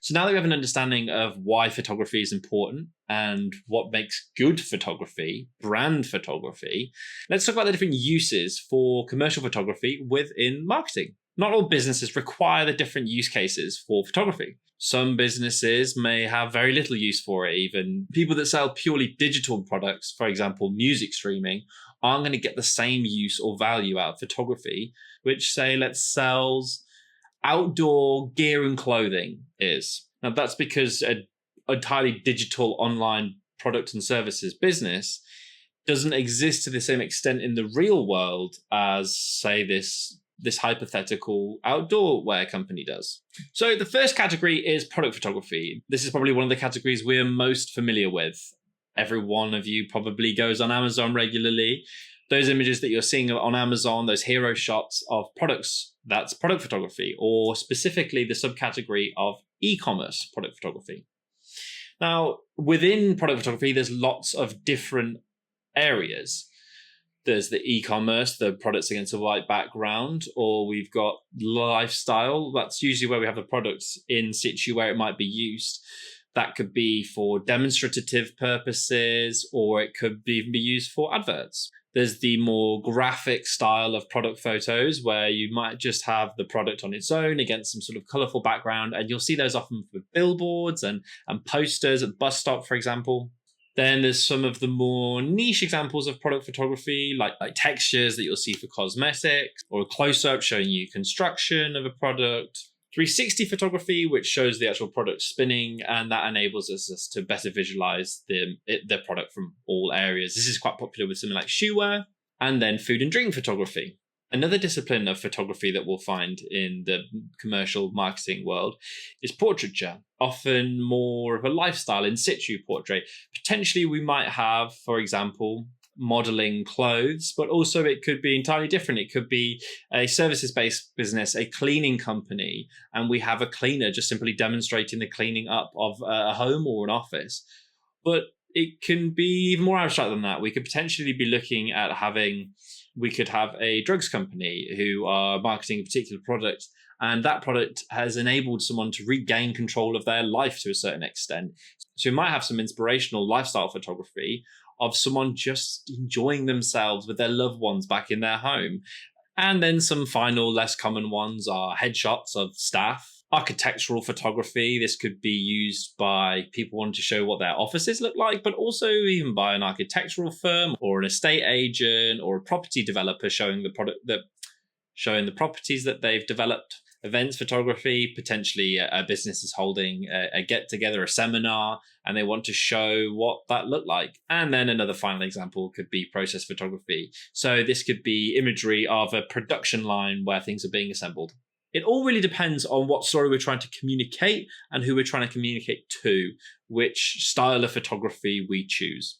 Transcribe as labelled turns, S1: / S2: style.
S1: So now that we have an understanding of why photography is important and what makes good photography, brand photography, let's talk about the different uses for commercial photography within marketing. Not all businesses require the different use cases for photography. Some businesses may have very little use for it. Even people that sell purely digital products, for example, music streaming, aren't going to get the same use or value out of photography, which say, let's sells outdoor gear and clothing is. Now, that's because an entirely digital online product and services business doesn't exist to the same extent in the real world as, say, this hypothetical outdoor wear company does. So the first category is product photography. This is probably one of the categories we're most familiar with. Every one of you probably goes on Amazon regularly. Those images that you're seeing on Amazon, those hero shots of products, that's product photography, or specifically the subcategory of e-commerce product photography. Now, within product photography, there's lots of different areas. There's the e-commerce, the products against a white background, or we've got lifestyle. That's usually where we have the products in situ where it might be used. That could be for demonstrative purposes, or it could even be used for adverts. There's the more graphic style of product photos where you might just have the product on its own against some sort of colorful background. And you'll see those often with billboards and posters at the bus stop, for example. Then there's some of the more niche examples of product photography, like textures that you'll see for cosmetics, or a close-up showing you construction of a product. 360 photography, which shows the actual product spinning, and that enables us to better visualize the product from all areas. This is quite popular with something like shoe wear. And then food and drink photography. Another discipline of photography that we'll find in the commercial marketing world is portraiture, often more of a lifestyle in situ portrait. Potentially we might have, for example, modeling clothes, but also it could be entirely different. It could be a services-based business, a cleaning company, and we have a cleaner just simply demonstrating the cleaning up of a home or an office. But it can be even more abstract than that. We could potentially be looking at we could have a drugs company who are marketing a particular product, and that product has enabled someone to regain control of their life to a certain extent. So we might have some inspirational lifestyle photography of someone just enjoying themselves with their loved ones back in their home. And then some final, less common ones are headshots of staff. Architectural photography, this could be used by people wanting to show what their offices look like, but also even by an architectural firm or an estate agent or a property developer showing the properties that they've developed. Events photography, potentially a business is holding a get-together, a seminar, and they want to show what that looked like. And then another final example could be process photography. So this could be imagery of a production line where things are being assembled. It all really depends on what story we're trying to communicate and who we're trying to communicate to, which style of photography we choose.